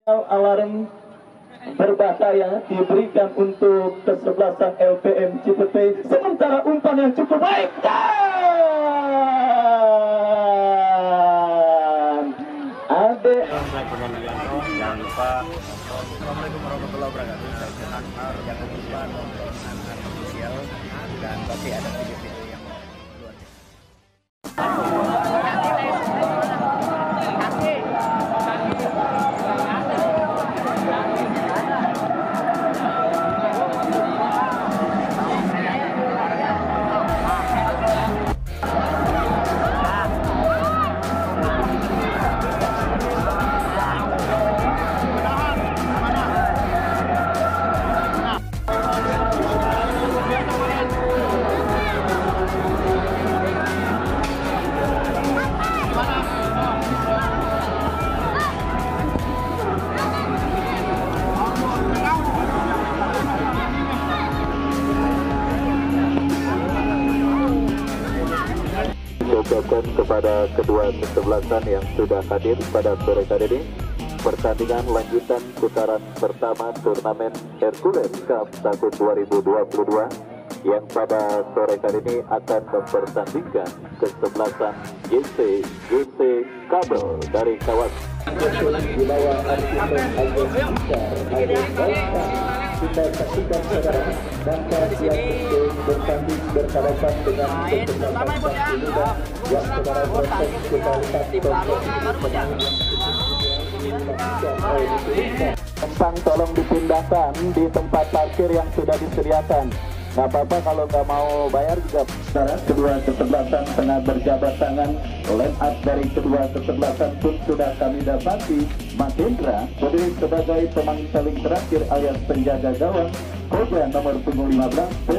Alarm berbahaya diberikan untuk kesebelasan LPM Cipete, sementara umpan yang cukup baik dan Ade. Jangan lupa. Assalamualaikum warahmatullahi wabarakatuh. Saya Jonan Mar, jangan lupa nonton Anhar Official dan pasti ada video-video yang luar biasa. Ucapkan kepada kedua kesebelasan yang sudah hadir pada sore kali ini, pertandingan lanjutan putaran pertama turnamen Hercules Cup tahun 2022 yang pada sore kali ini akan mempertandingkan kesebelasan GC Kabel dari kawasan di bawah kita saksikan saudara bangsa yang bertanding berhadapan dengan kesebelasan muda yang saudara proses kita lihat Tempang tolong dipindahkan di tempat parkir yang sudah disediakan. Nggak apa-apa kalau nggak mau bayar juga. Saudara, kedua kesebelasan tengah berjabat tangan. Line up dari kedua kesebelasan pun sudah kami dapati. Mahendra berdiri sebagai pemain paling terakhir alias penjaga gawang. Koja nomor punggung 15,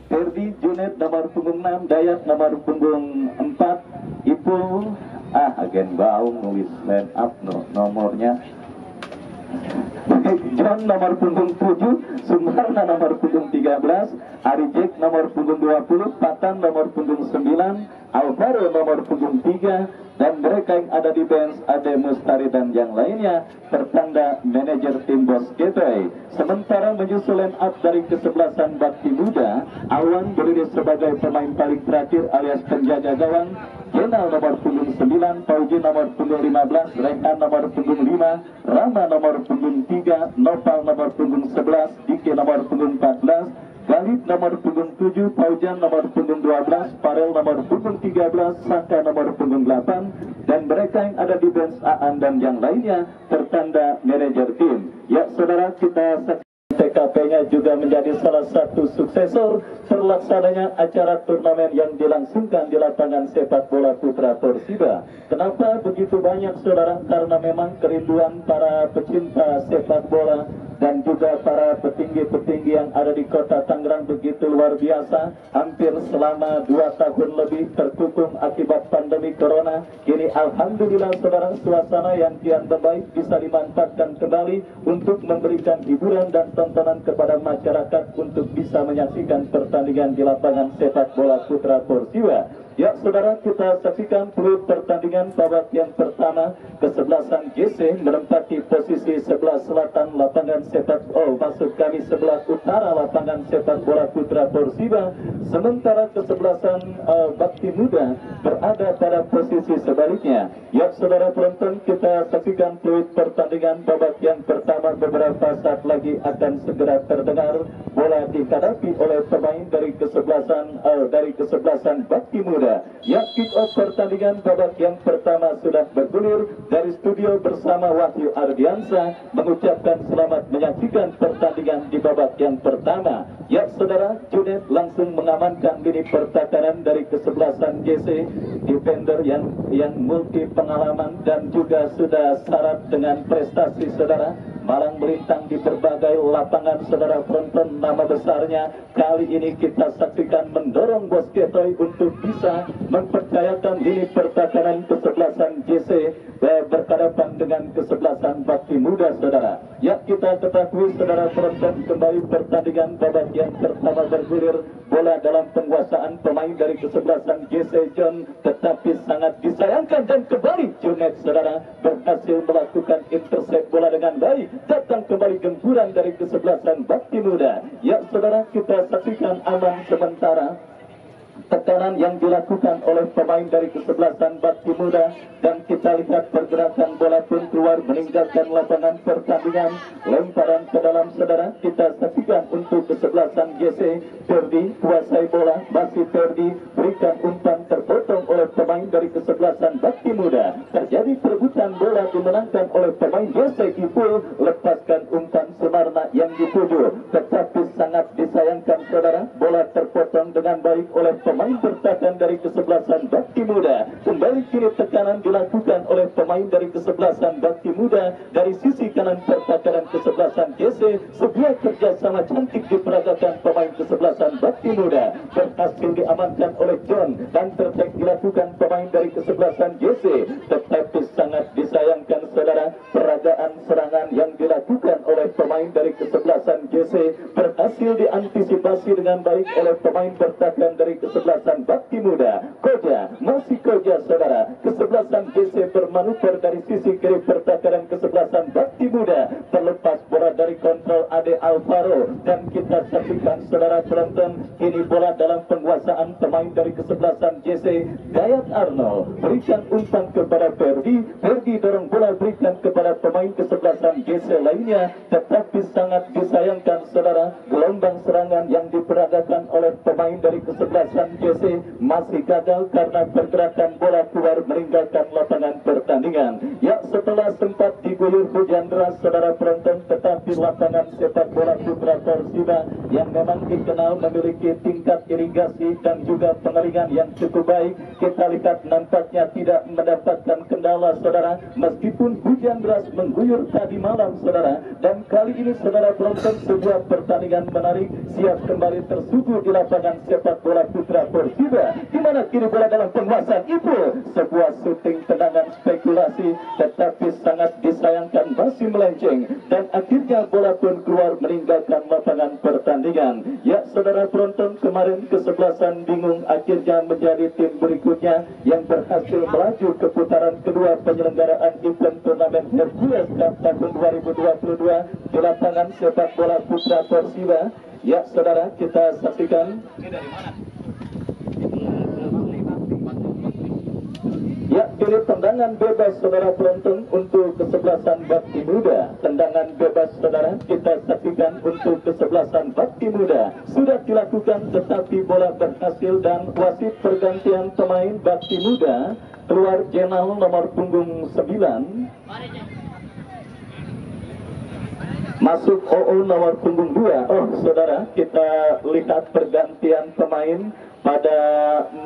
Ferdi Junet nomor punggung 6, Dayat nomor punggung 4, Ipul agen baung nulis line up nomornya. John nomor punggung 7, Sumarna nomor punggung 13, Arijek nomor punggung 20, Patan nomor punggung 9, Alvaro nomor punggung 3, dan mereka yang ada di bench Ade Mustari dan yang lainnya pertanda manajer tim Bos Gateway. Sementara menyusul line up dari kesebelasan Bakti Muda, Awan berdiri sebagai pemain paling terakhir alias penjaga gawang. Jenal nomor punggung 9, Pauji nomor punggung 15, Rehan nomor punggung 5, Rama nomor punggung 3, Nopal nomor punggung 11, Dike nomor punggung 14, Galib nomor punggung 7, Paujan nomor punggung 12, Farel nomor punggung 13, Saka nomor punggung 8, dan mereka yang ada di bench Aan dan yang lainnya tertanda manajer tim. Ya saudara, kita TKP-nya juga menjadi salah satu suksesor terlaksananya acara turnamen yang dilangsungkan di lapangan sepak bola Putra Persiba. Kenapa begitu banyak saudara? Karena memang kerinduan para pecinta sepak bola dan juga para petinggi-petinggi yang ada di kota Tangerang begitu luar biasa. Hampir selama 2 tahun lebih terkukung akibat pandemi corona. Kini alhamdulillah saudara, suasana yang kian baik bisa dimanfaatkan kembali untuk memberikan hiburan dan tontonan kepada masyarakat untuk bisa menyaksikan pertandingan di lapangan sepak bola Putra Persiba. Ya saudara, kita saksikan peluit pertandingan babak yang pertama. Kesebelasan GC menempati posisi sebelah selatan lapangan sepak sebelah utara lapangan sepak bola Putra Persiba. Sementara kesebelasan Bakti Muda berada pada posisi sebaliknya. Ya saudara penonton, kita saksikan peluit pertandingan babak yang pertama. Beberapa saat lagi akan segera terdengar bola dihadapi oleh pemain dari kesebelasan Bakti Muda. Ya, kick off pertandingan babak yang pertama sudah bergulir. Dari studio bersama Wahyu Ardiansa mengucapkan selamat menyaksikan pertandingan di babak yang pertama. Ya saudara, Junet langsung mengamankan lini pertahanan dari kesebelasan GC, defender yang multi pengalaman dan juga sudah syarat dengan prestasi saudara. Malang melintang di berbagai lapangan saudara penonton, nama besarnya kali ini kita saksikan mendorong Bos Gateway untuk bisa mempercayakan lini pertahanan kesebelasan GC berhadapan dengan kesebelasan Bakti Muda saudara. Ya kita ketahui saudara penonton, kembali pertandingan babak yang pertama bergulir. Bola dalam penguasaan pemain dari kesebelasan GC John, tetapi sangat disayangkan dan kembali Junet saudara berhasil melakukan intercept bola dengan baik. Datang kembali gempuran dari kesebelasan Bakti Muda. Ya saudara, kita saksikan aman sementara tekanan yang dilakukan oleh pemain dari kesebelasan Bakti Muda, dan kita lihat pergerakan bola pun keluar meninggalkan lapangan pertandingan. Lemparan ke dalam saudara, kita saksikan untuk kesebelasan GC. Ferdi kuasai bola, masih Ferdi berikan umpan, terpotong oleh pemain dari kesebelasan Bakti Muda. Terjadi perebutan bola dimenangkan oleh pemain GC Ipul, lepaskan umpan Sumarna yang dituju, tetapi sangat disayangkan saudara, bola terpotong dengan baik oleh pemain bertahan dari kesebelasan Bakti Muda. Kembali kini tekanan dilakukan oleh pemain dari kesebelasan Bakti Muda dari sisi kanan pertahanan kesebelasan GC. Sebuah kerjasama cantik diperagakan pemain kesebelasan Bakti Muda, berhasil diamankan oleh John dan tertek dilakukan pemain dari kesebelasan GC. Tetapi sangat disayangkan saudara, peragaan serangan yang dilakukan oleh pemain dari kesebelasan GC berhasil diantisipasi dengan baik oleh pemain bertahan dari kesebelasan Bakti Muda. Koja, masih Koja saudara, kesebelasan GC bermanuver dari sisi kiri pertahanan kesebelasan Bakti Muda, terlepas bola dari kontrol Ade Alvaro, dan kita saksikan saudara penonton, ini bola dalam penguasaan pemain dari kesebelasan GC. Dayat Arnold berikan umpan kepada Ferdi, Ferdi dorong bola berikan kepada pemain kesebelasan GC lainnya, tetapi sangat disayangkan saudara, gelombang serangan yang diperagakan oleh pemain dari kesebelasan GC masih gagal karena pergerakan bola keluar meninggalkan lapangan pertandingan. Ya, setelah sempat diguyur hujan deras saudara penonton, tetapi lapangan sepak bola Putra Persib yang memang dikenal memiliki tingkat irigasi dan juga pengeringan yang cukup baik, kita lihat nampaknya tidak mendapatkan kendala saudara, meskipun hujan deras mengguyur tadi malam saudara. Dan kali ini saudara penonton, sebuah pertandingan menarik siap kembali tersuguh di lapangan sepak bola Putra Persib, di mana kini bola dalam penguasaan Ipul. Sebuah syuting tendangan spekulasi, tetapi sangat disayangkan masih melenceng, dan akhirnya bola pun keluar meninggalkan lapangan pertandingan. Ya saudara penonton, kemarin kesebelasan bingung akhirnya menjadi tim berikutnya yang berhasil melaju ke putaran kedua penyelenggaraan event turnamen Hercules Cup tahun 2022 di lapangan sepak bola Putra Persib. Ya saudara, kita saksikan. Ya, ini tendangan bebas saudara penonton untuk kesebelasan Bakti Muda. Tendangan bebas saudara, kita saksikan untuk kesebelasan Bakti Muda. Sudah dilakukan tetapi bola berhasil, dan wasit pergantian pemain Bakti Muda keluar Jenal nomor punggung 9. Masuk OO nomor punggung 2. Oh saudara, kita lihat pergantian pemain pada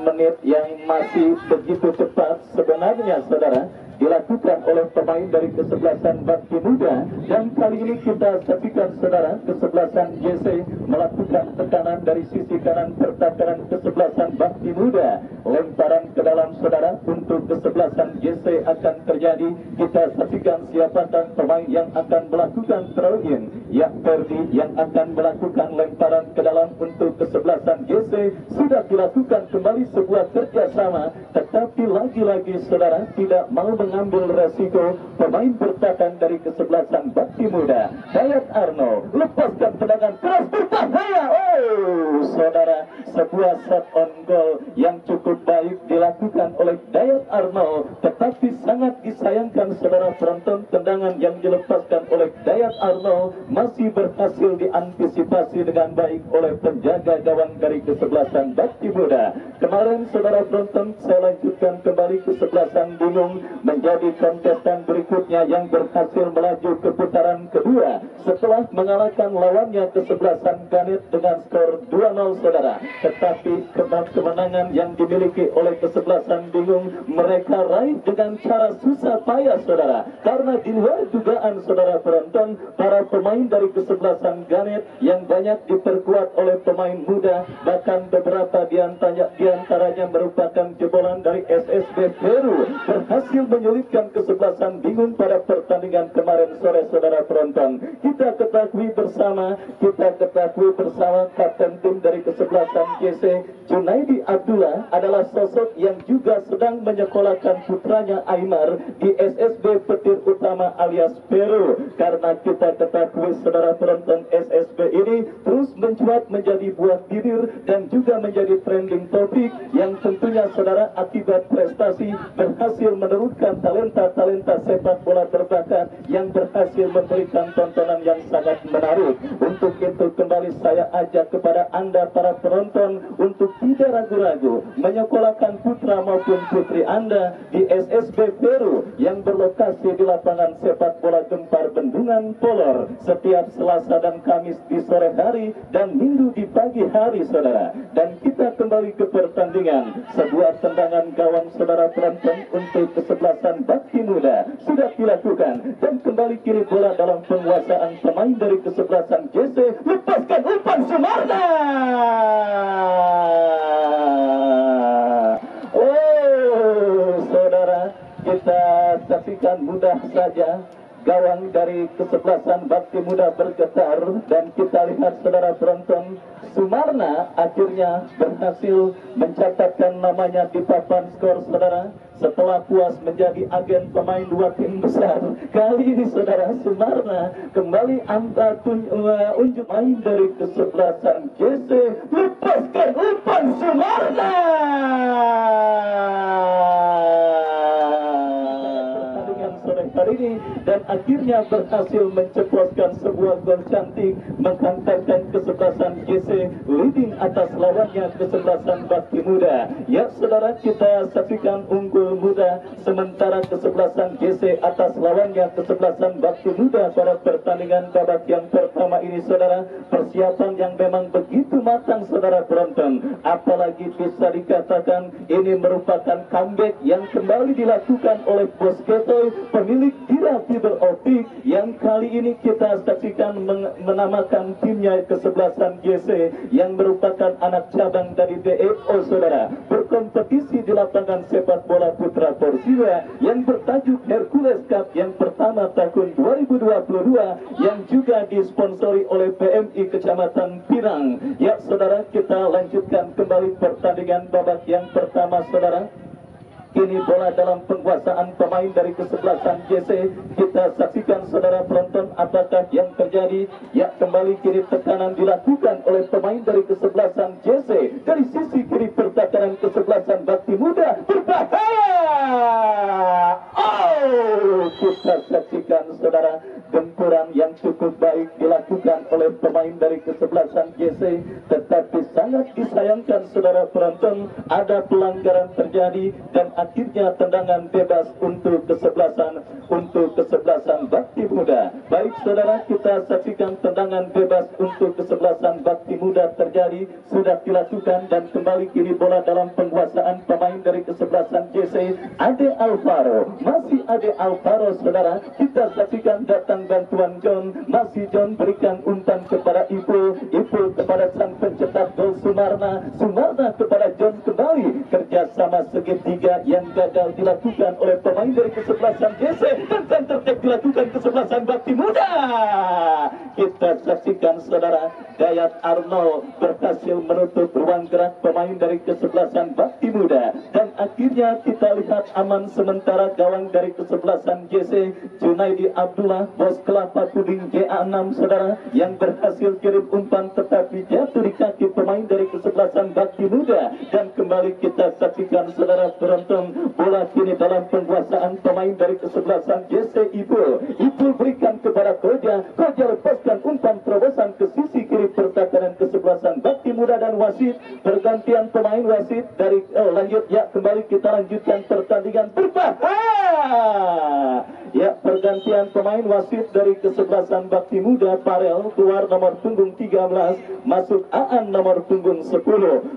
menit yang masih begitu cepat sebenarnya saudara, dilakukan oleh pemain dari kesebelasan Bakti Muda. Dan kali ini kita saksikan saudara, kesebelasan GC melakukan tekanan dari sisi kanan pertahanan kesebelasan Bakti Muda. Lemparan ke dalam saudara untuk kesebelasan GC akan terjadi. Kita saksikan siapakah pemain yang akan melakukan throw in. Ya, Ferdi yang akan melakukan lemparan ke dalam untuk kesebelasan GC. Sudah dilakukan kembali sebuah kerjasama, tetapi lagi-lagi saudara tidak mau mengambil resiko pemain bertahan dari kesebelasan Bakti Muda. Dayat Arnold lepaskan tendangan keras berbahaya. Oh saudara, sebuah shot on goal yang cukup baik dilakukan oleh Dayat Arnold, tetapi sangat disayangkan saudara penonton, tendangan yang dilepaskan oleh Dayat Arnold masih berhasil diantisipasi dengan baik oleh penjaga gawang dari kesebelasan Bakti Muda. Kemarin saudara penonton, saya lanjutkan kembali kesebelasan bingung menjadi kontestan berikutnya yang berhasil melaju ke putaran kedua setelah mengalahkan lawannya kesebelasan Ganit dengan skor 2-0 saudara. Tetapi kemenangan yang dimiliki oleh kesebelasan bingung mereka raih dengan cara susah payah saudara, karena di luar dugaan saudara penonton, para pemain dari kesebelasan Ganit yang banyak diperkuat oleh pemain muda, bahkan beberapa di diantaranya merupakan jebolan dari SSB Peru, berhasil menyulitkan kesebelasan bingung pada pertandingan kemarin sore, saudara penonton. Kita ketahui bersama kapten tim dari kesebelasan JC Junaidi Abdullah adalah sosok yang juga sedang menyekolahkan putranya Aymar di SSB Petir Utama alias Peru. Karena kita ketahui, saudara penonton, SSB ini terus mencuat menjadi buah bibir dan juga menjadi trending topik yang tentunya saudara akibat prestasi berhasil menurunkan talenta-talenta sepak bola berbakat yang berhasil memberikan tontonan yang sangat menarik. Untuk itu kembali saya ajak kepada Anda para penonton untuk tidak ragu-ragu menyekolahkan putra maupun putri Anda di SSB Peru yang berlokasi di lapangan sepak bola Gempar Bendungan Polor setiap Selasa dan Kamis di sore hari dan Minggu di pagi hari, saudara. Dan kita kembali ke pertandingan. Sebuah tendangan gawang, saudara penonton, untuk kesebelasan Bakti Muda sudah dilakukan dan kembali kini bola dalam penguasaan pemain dari kesebelasan JC. Lepaskan umpan Sumarna. Oh, saudara, kita saksikan mudah saja gawang dari kesebelasan Bakti Muda bergetar dan kita lihat, saudara penonton, Sumarna akhirnya berhasil mencatatkan namanya di papan skor, saudara, setelah puas menjadi agen pemain dua tim besar. Kali ini, saudara, Sumarna kembali unjuk main dari kesebelasan JC. Lepaskan umpan Sumarna. Hari ini dan akhirnya berhasil menceploskan sebuah gol cantik menghantarkan kesebelasan JC leading atas lawannya kesebelasan Bakti Muda. Ya, saudara, kita saksikan unggul muda sementara kesebelasan JC atas lawannya kesebelasan Bakti Muda pada pertandingan babak yang pertama ini, saudara. Persiapan yang memang begitu matang, saudara penonton. Apalagi bisa dikatakan ini merupakan comeback yang kembali dilakukan oleh Bos Ketoy, pemilik Dira Fiber Optik, yang kali ini kita saksikan menamakan timnya kesebelasan JC yang merupakan anak cabang dari DFO, saudara, berkompetisi di lapangan sepak bola putra Persiwa yang bertajuk Hercules Cup yang pertama tahun 2022 yang juga disponsori oleh PMI Kecamatan Pirang. Ya, saudara, kita lanjutkan kembali pertandingan babak yang pertama, saudara. Kini bola dalam penguasaan pemain dari kesebelasan JC. Kita saksikan, saudara penonton, apakah yang terjadi. Ya, kembali kini tekanan dilakukan oleh pemain dari kesebelasan JC. Dari sisi kiri pertahanan kesebelasan Bakti Muda berbahaya. Oh, kita saksikan, saudara, gempuran yang cukup baik dilakukan oleh pemain dari kesebelasan JC. Tetapi sangat disayangkan, saudara penonton, ada pelanggaran terjadi dan akhirnya tendangan bebas untuk kesebelasan Bakti Muda. Baik, saudara, kita saksikan tendangan bebas untuk kesebelasan Bakti Muda terjadi, sudah dilakukan dan kembali kini bola dalam penguasaan pemain dari kesebelasan JC. Ade Alvaro, masih Ade Alvaro, saudara. Kita saksikan datang bantuan John, masih John berikan umpan kepada Ipul kepada sang pencetak gol Sumarna kepada John kembali. Kerjasama segitiga yang gagal dilakukan oleh pemain dari kesebelasan JC dan counter attack dilakukan kesebelasan Bakti Muda. Kita saksikan, saudara, Dayat Arnold berhasil menutup ruang gerak pemain dari kesebelasan Bakti Muda dan akhirnya kita lihat aman sementara gawang dari kesebelasan JC Junaidi Abdullah, bos kelapa puding GA6, saudara, yang berhasil kirim umpan tetapi jatuh di kaki pemain dari kesebelasan Bakti Muda dan kembali kita saksikan, saudara penonton, bola kini dalam penguasaan pemain dari kesebelasan JC. Ipul berikan kepada Koja lepaskan umpan terobosan ke sisi kiri pertahanan kesebelasan Bakti Muda dan wasit pergantian pemain wasit dari lanjut. Ya, kembali kita lanjutkan pertandingan berbahaya. Ya, pergantian pemain. Wasit dari kesebelasan Bakti Muda Parel keluar nomor punggung 13, masuk Aan nomor punggung 10.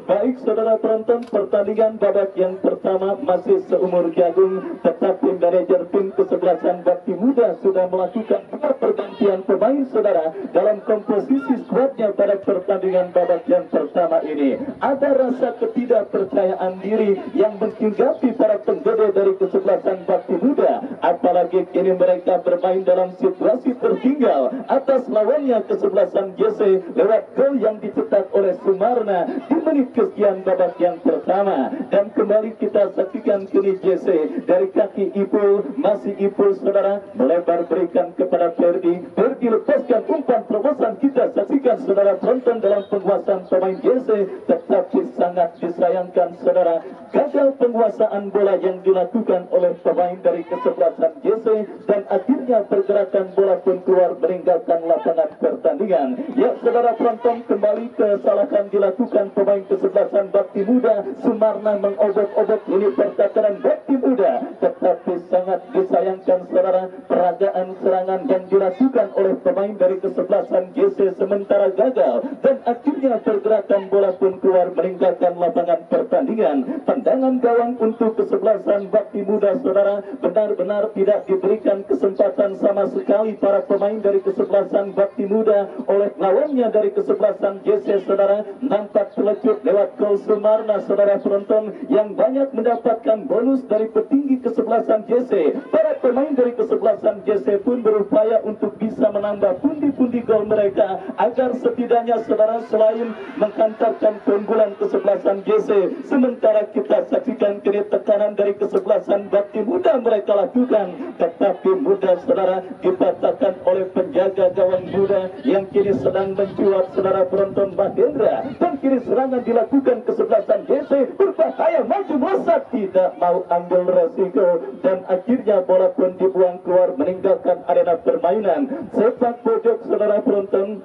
Baik saudara penonton, pertandingan babak yang pertama masih seumur jagung, tetapi manajer tim kesebelasan Bakti Muda sudah melakukan pergantian pemain saudara dalam komposisi skuadnya pada pertandingan babak yang pertama ini. Ada rasa ketidakpercayaan diri yang menghinggapi para penggede dari kesebelasan Bakti Muda, apalagi kini mereka bermain dalam situasi tertinggal atas lawannya kesebelasan JC lewat gol yang dicetak oleh Sumarna di menit kesekian babak yang pertama. Dan kembali kita saksikan kini JC dari kaki Ipul, masih Ipul saudara, melebar berikan kepada Ferdi lepaskan umpan terobosan. Kita saksikan saudara penonton dalam penguasaan pemain JC, tetapi sangat disayangkan saudara, gagal penguasaan bola yang dilakukan oleh pemain dari kesebelasan JC, dan akhirnya pergerakan bola pun keluar meninggalkan lapangan pertandingan. Ya saudara penonton, kembali kesalahan dilakukan pemain kesebelasan Bakti Muda. Sumarna mengobok-obok ini pertakaran Bakti Muda, tetapi sangat disayangkan saudara, peragaan serangan yang dilakukan oleh pemain dari kesebelasan JC sementara gagal, dan akhirnya pergerakan bola pun keluar meninggalkan lapangan pertandingan. Tendangan gawang untuk kesebelasan Bakti Muda saudara, benar-benar tidak diberikan kesempatan sama sekali para pemain dari kesebelasan Bakti Muda oleh lawannya dari kesebelasan JC saudara. Nampak terlecut lewat gol Sumarna saudara penonton, yang banyak mendapatkan bonus dari petinggi kesebelasan JC. Para pemain dari kesebelasan JC pun berupaya untuk bisa menambah pundi-pundi gol mereka, agar setidaknya saudara selain menghantarkan keunggulan kesebelasan JC, sementara kita saksikan kini tekanan dari kesebelasan Bakti Muda mereka lakukan, tetapi mudah saudara dipatahkan oleh penjaga gawang muda yang kini sedang mencuat saudara penonton Mahendra. Dan kini serangan dilakukan kesebelasan JC, berbahaya, maju melesat, tidak mau ambil resiko, dan akhirnya bola pun dibuang keluar meninggalkan arena permainan. Sepak pojok saudara penonton,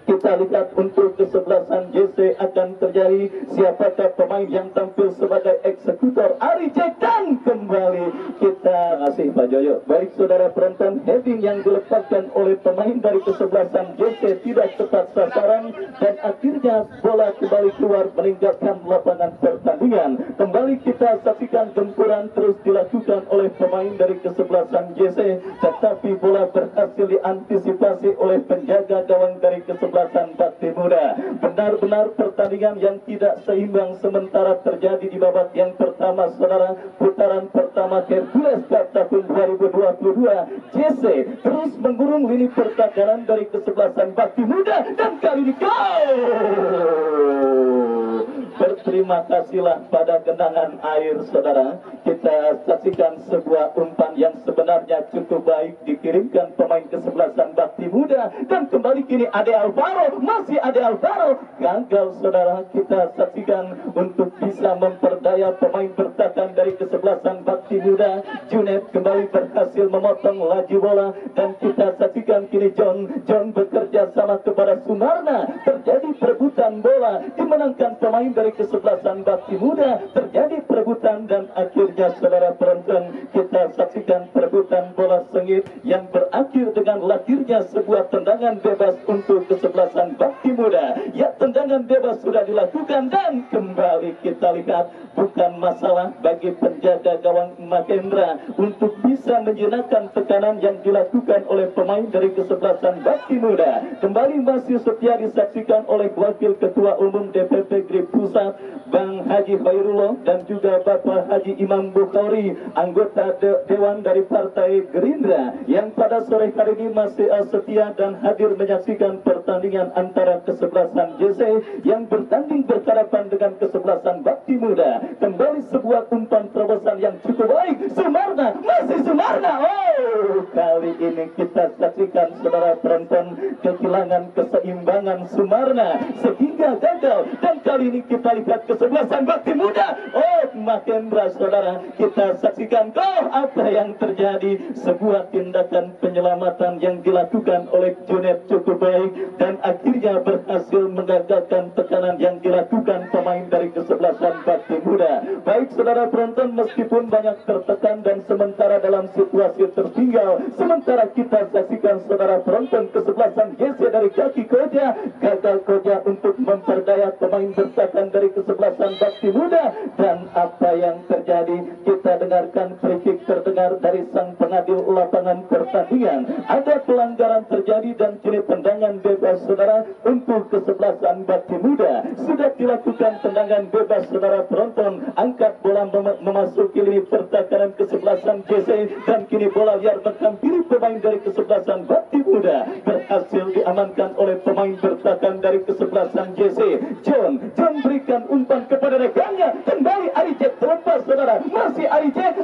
kita lihat untuk kesebelasan JC akan terjadi siapakah pemain yang tampil sebagai eksekutor. Ari Jack, dan kembali kita kasih Pak Joyo. Baik saudara penonton, heading yang dilepaskan oleh pemain dari kesebelasan JC tidak tepat sasaran, dan akhirnya bola kembali keluar meninggalkan lapangan pertandingan. Kembali kita saksikan gempuran terus dilakukan oleh pemain dari kesebelasan JC, tetapi bola berhasil diantisipasi oleh penjaga gawang dari kesebelasan Bakti Muda. Benar-benar pertandingan yang tidak seimbang sementara terjadi di babak yang pertama saudara. Putaran pertama Hercules Cup tahun 2022, JC terus menggurung lini pertahanan dari kesebelasan Bakti Muda, dan kali ini berterima kasihlah pada genangan air saudara. Kita saksikan sebuah umpan yang sebenarnya cukup baik dikirimkan pemain kesebelasan Bakti Muda, dan kembali kini Ade Alvaro, masih Ade Alvaro gagal saudara. Kita saksikan untuk bisa memperdaya pemain bertahan dari kesebelasan Bakti Muda. Junet kembali berhasil memotong laju bola, dan kita saksikan kini John bekerja sama kepada Sumarna. Terjadi perebutan bola, dimenangkan pemain dari kesebelasan Bakti Muda. Terjadi perebutan, dan akhirnya saudara penonton kita saksikan perebutan bola sengit yang berakhir dengan lahirnya sebuah tendangan bebas untuk kesebelasan Bakti Muda. Ya, tendangan bebas sudah dilakukan, dan kembali kita lihat bukan masalah bagi penjaga gawang Mahendra untuk bisa menjenakkan tekanan yang dilakukan oleh pemain dari kesebelasan Bakti Muda. Kembali masih setia disaksikan oleh Wakil Ketua Umum DPP Grip Pusat Bang Haji Khairullah, dan juga Bapak Haji Imam Bukhari, anggota Dewan dari Partai Gerindra, yang pada sore hari ini masih setia dan hadir menyaksikan pertandingan antara kesebelasan JC yang bertanding berhadapan dengan kesebelasan Bakti Muda. Kembali sebuah umpan terobosan yang cukup baik, Sumarna, masih Sumarna. Oh, kali ini kita saksikan saudara penonton kehilangan keseimbangan Sumarna sehingga gagal, dan kali ini kita lihat kesebelasan Bakti Muda. Oh, Mahendra saudara, kita saksikan apa yang terjadi. Sebuah tindakan penyelamatan yang dilakukan oleh Junet cukup baik, dan akhirnya berhasil menggagalkan tekanan yang dilakukan pemain dari kesebelasan Bakti Muda. Muda. Baik saudara penonton, meskipun banyak tertekan dan sementara dalam situasi tertinggal, sementara kita saksikan saudara penonton kesebelasan GC dari kaki Koja, gagal Koja untuk memperdaya pemain bertahan dari kesebelasan Bakti Muda. Dan apa yang terjadi, kita dengarkan free kick terdengar dari sang pengadil lapangan pertandingan. Ada pelanggaran terjadi dan kini tendangan bebas saudara untuk kesebelasan Bakti Muda. Sudah dilakukan tendangan bebas saudara penonton, angkat bola memasuki lini pertahanan kesebelasan GC dan kini bola liar menghampiri pemain dari kesebelasan Bakti Muda, berhasil diamankan oleh pemain bertahan dari kesebelasan GC. John berikan umpan kepada rekannya, kembali Arijek terlepas saudara, masih Arijek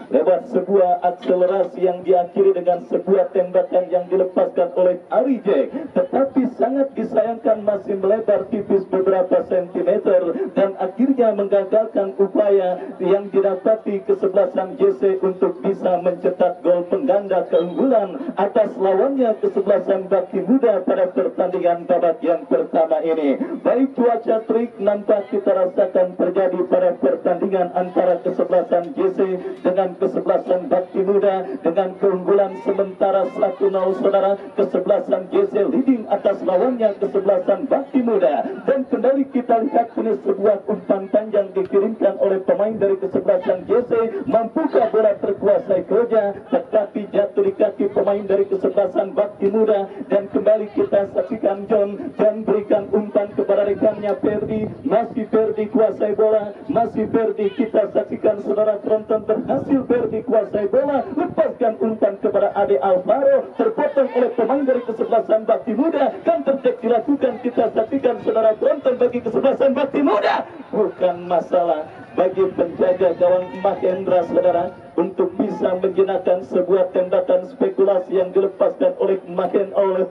lewat sebuah akselerasi yang diakhiri dengan sebuah tembakan yang dilepaskan oleh Arijek, tetapi sangat disayangkan masih melebar tipis beberapa sentimeter dan akhirnya menggagalkan upaya yang didapati kesebelasan GC untuk bisa mencetak gol pengganda keunggulan atas lawannya kesebelasan Bakti Muda pada pertandingan babak yang pertama ini. Baik cuaca terik nampak kita rasakan terjadi pada pertandingan antara kesebelasan GC dengan kesebelasan Bakti Muda dengan keunggulan sementara 1-0 saudara. Kesebelasan GC leading atas lawannya kesebelasan Bakti Muda, dan kembali kita lihat ini sebuah umpan panjang dikirimkan oleh pemain dari kesebelasan GC, mampukah bola terkuasai Koja tetapi jatuh di kaki pemain dari kesebelasan Bakti Muda. Dan kembali kita saksikan John berikan umpan kepada rekannya Ferdi, masih Ferdi kuasai bola, masih Ferdi kita saksikan saudara penonton, berhasil Ferdi kuasai bola, lepaskan umpan kepada Ade Alvaro, terpotong oleh pemain dari kesebelasan Bakti Muda. Counter attack dilakukan, kita saksikan saudara penonton bagi kesebelasan Bakti Muda. Bukan masalah bagi penjaga gawang Mahendra saudara untuk bisa menjenakkan sebuah tembakan spekulasi yang dilepaskan oleh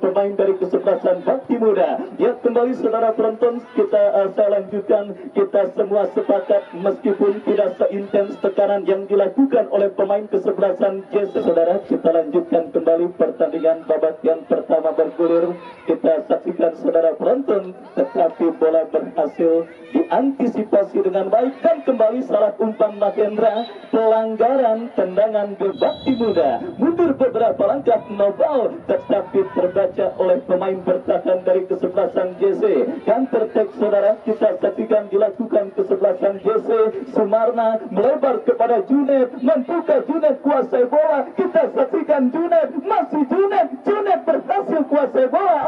pemain dari kesebelasan Bakti Muda. Ya, kembali saudara penonton, saya lanjutkan, kita semua sepakat meskipun tidak seintens tekanan yang dilakukan oleh pemain kesebelasan GC. Saudara, kita lanjutkan kembali pertandingan babak yang pertama bergulir. Kita saksikan saudara penonton, tetapi bola berhasil diantisipasi dengan baik dan kembali salah umpan Mahendra, pelanggaran tendangan ke Bakti Muda, mundur beberapa langkah Nobal, tetapi terbaca oleh pemain bertahan dari kesebelasan GC. Counter attack saudara kita saksikan dilakukan kesebelasan GC. Sumarna melebar kepada Junet, mampukah Junet kuasai bola, kita saksikan Junet, masih Junet berhasil kuasai bola,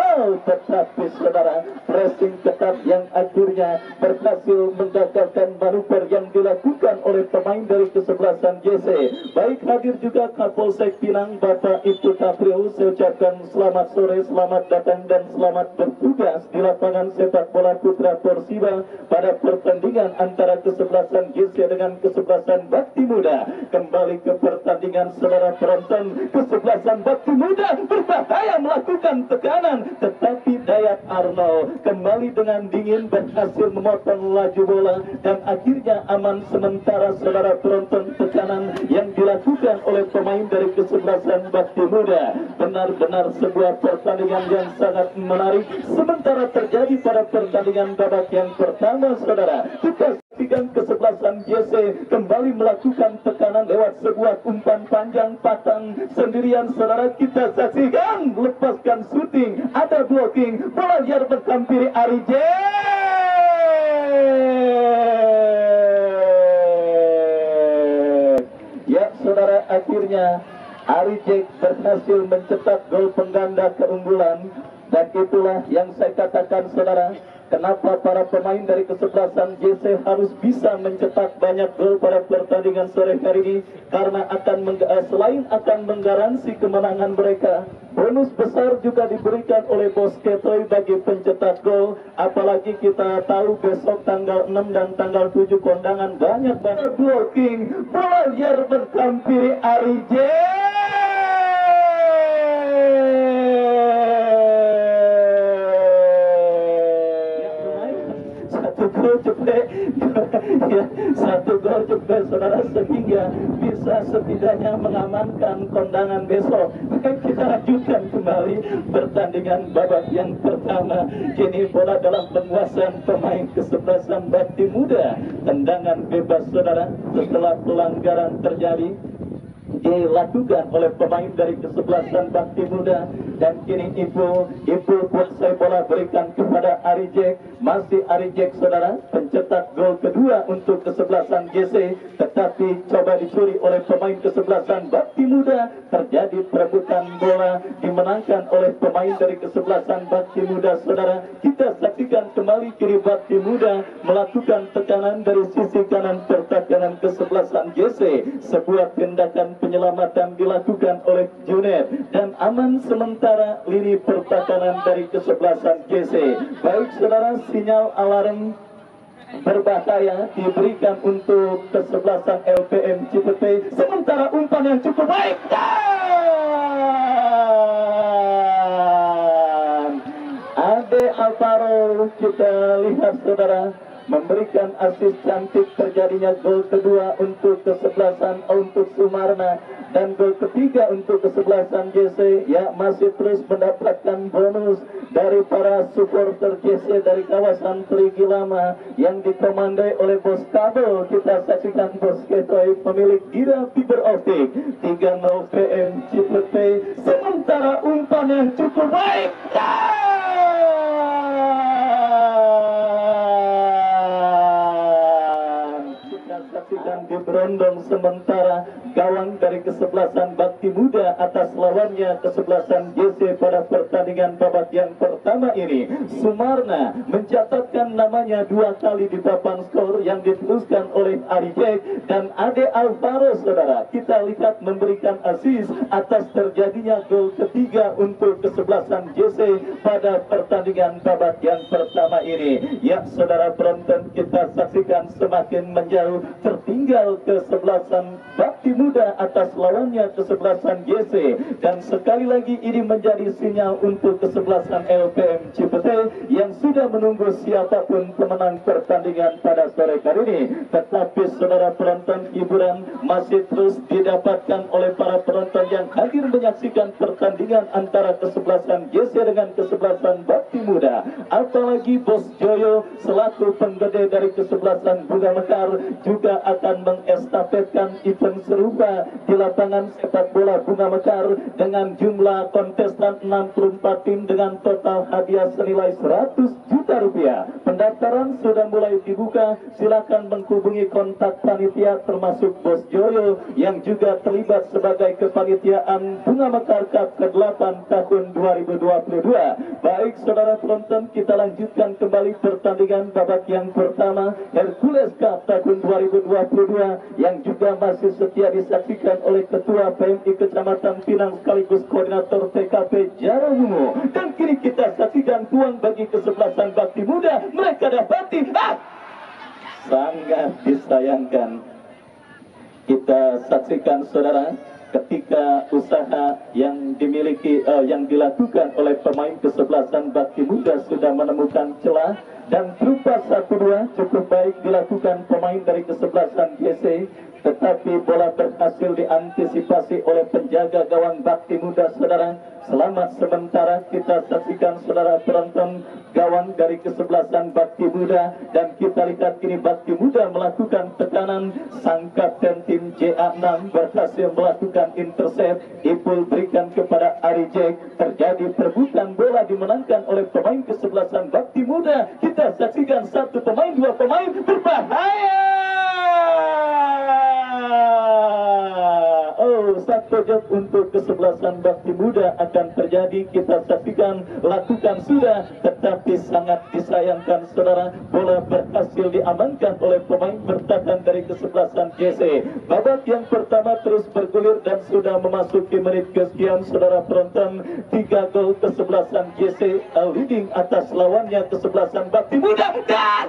tetapi saudara pressing ketat yang akhirnya berhasil menggagalkan manuver yang dilakukan oleh pemain dari kesebelasan GC. Baik, hadir juga Kapolsek Pinang Bapak Ibtu Tapril, saya ucapkan selamat sore, selamat datang dan selamat bertugas di lapangan sepak bola Putra Persiba pada pertandingan antara kesebelasan GC dengan kesebelasan Bakti Muda. Kembali ke pertandingan saudara penonton, kesebelasan Bakti Muda berbahaya melakukan tekanan, tetapi Dayat Arnold kembali dengan dingin berhasil memotong laju bola dan akhirnya aman sementara saudara penonton. Tekanan yang dilakukan oleh pemain dari kesebelasan Bakti Muda benar-benar sebuah pertandingan yang sangat menarik sementara terjadi pada pertandingan babak yang pertama saudara. Kita saksikan kesebelasan GC kembali melakukan tekanan lewat sebuah umpan panjang patang sendirian saudara. Kita saksikan lepaskan shooting, ada blocking, bola liar menghampiri Arijek. Ya saudara, akhirnya Arijek berhasil mencetak gol pengganda keunggulan. Dan itulah yang saya katakan saudara, kenapa para pemain dari kesebelasan GC harus bisa mencetak banyak gol pada pertandingan sore hari ini, karena selain akan menggaransi kemenangan mereka, bonus besar juga diberikan oleh Bos Ketoy bagi pencetak gol. Apalagi kita tahu besok tanggal 6 dan tanggal 7 kondangan banyak banget blocking, bola liar menghampiri Arijek. Ya, satu gol juga saudara sehingga bisa setidaknya mengamankan kondangan besok. Kita lanjutkan kembali pertandingan babak yang pertama. Kini bola dalam penguasaan pemain kesebelasan Bakti Muda. Tendangan bebas saudara setelah pelanggaran terjadi dilakukan oleh pemain dari kesebelasan Bakti Muda, dan kini Ibu kuasai bola berikan kepada Ari Jack. Masih Ari Jack saudara pencetak gol kedua untuk kesebelasan GC, tetapi coba dicuri oleh pemain kesebelasan Bakti Muda. Terjadi perebutan bola dimenangkan oleh pemain dari kesebelasan Bakti Muda saudara. Kita saksikan kembali kiri Bakti Muda melakukan tekanan dari sisi kanan pertahanan kesebelasan GC. Sebuah tindakan penyelamatan dilakukan oleh Junet dan aman sementara lini pertahanan dari kesebelasan GC. Baik saudara, sinyal alarm berbahaya diberikan untuk kesebelasan LPM Cipete. Sementara umpan yang cukup baik dan Ade Alvaro, kita lihat saudara, memberikan asis cantik terjadinya gol kedua untuk kesebelasan untuk Sumarna dan gol ketiga untuk kesebelasan GC. Ya, masih terus mendapatkan bonus dari para supporter GC dari kawasan Perigi Lama yang dikomandai oleh Bos Kabel. Kita saksikan Bos Ketoy pemilik Gira Fiber Optik 30 PM Cipete. Sementara umpan yang cukup baik dan diberondong sementara gawang dari kesebelasan Bakti Muda atas lawannya kesebelasan GC pada pertandingan babak yang pertama ini. Sumarna mencatatkan namanya 2 kali di papan skor yang diteruskan oleh Ari Jack dan Ade Alvaro saudara. Kita lihat memberikan asis atas terjadinya gol ketiga untuk kesebelasan GC pada pertandingan babak yang pertama ini. Ya saudara penonton, kita saksikan semakin menjauh tertinggal kesebelasan Bakti Muda atas lawannya kesebelasan GC, dan sekali lagi ini menjadi sinyal untuk kesebelasan LPM Cipete yang sudah menunggu siapapun pemenang pertandingan pada sore kali ini. Tetapi saudara penonton, hiburan masih terus didapatkan oleh para penonton yang hadir menyaksikan pertandingan antara kesebelasan GC dengan kesebelasan Bakti Muda. Apalagi Bos Joyo selaku penggede dari kesebelasan Bunga Mekar juga akan mengestafetkan event serupa di lapangan sepak bola Bunga Mekar dengan jumlah kontestan 64 tim dengan total hadiah senilai 100 juta rupiah. Pendaftaran sudah mulai dibuka. Silakan menghubungi kontak panitia termasuk Bos Joyo yang juga terlibat sebagai kepanitiaan Bunga Mekar Cup ke-8 tahun 2022. Baik saudara penonton, kita lanjutkan kembali pertandingan babak yang pertama Hercules Cup tahun 2022 yang juga masih setia disaksikan oleh Ketua PMI Kecamatan Pinang sekaligus Koordinator TKP Jaramungo. Dan kini kita saksikan peluang bagi kesebelasan Bakti Muda. Mereka dapati sangat disayangkan. Kita saksikan saudara, ketika usaha yang dimiliki yang dilakukan oleh pemain kesebelasan Bakti Muda sudah menemukan celah dan berupa 1-2 cukup baik dilakukan pemain dari kesebelasan GC, tetapi bola berhasil diantisipasi oleh penjaga gawang Bakti Muda saudara. Selamat sementara kita saksikan saudara penonton gawang dari kesebelasan Bakti Muda, dan kita lihat kini Bakti Muda melakukan tekanan. Sang kapten tim JA6 berhasil melakukan intercept. Ipul berikan kepada Ari Jack. Terjadi perebutan bola dimenangkan oleh pemain kesebelasan Bakti Muda. Kita saksikan 1 pemain 2 pemain berbahaya. Satu job untuk kesebelasan Bakti Muda akan terjadi. Kita saksikan, lakukan sudah, tetapi sangat disayangkan saudara, bola berhasil diamankan oleh pemain bertahan dari kesebelasan GC. Babak yang pertama terus bergulir dan sudah memasuki menit kesekian saudara penonton. 3 gol kesebelasan GC leading atas lawannya kesebelasan Bakti Muda dan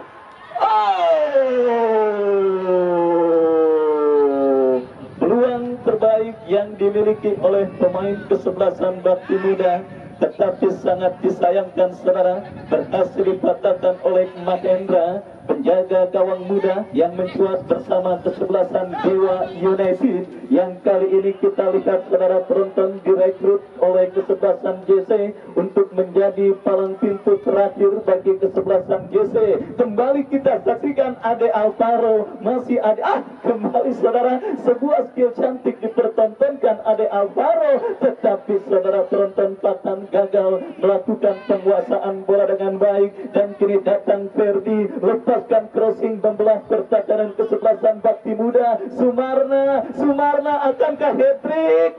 peluang terbaik yang dimiliki oleh pemain kesebelasan Bakti Muda, tetapi sangat disayangkan saudara, berhasil dipatahkan oleh Mahendra. penjaga gawang muda yang mencuat bersama kesebelasan Dewa United, yang kali ini kita lihat saudara penonton direkrut oleh kesebelasan JC untuk menjadi palang pintu terakhir bagi kesebelasan JC. Kembali kita saksikan Ade Alvaro, masih ada kembali saudara, sebuah skill cantik dipertontonkan Ade Alvaro, tetapi saudara penonton Patan gagal melakukan penguasaan bola dengan baik, dan kini datang Ferdi, lepaskan crossing membelah pertahanan kesebelasan Bakti Muda. Sumarna akankah hat-trick?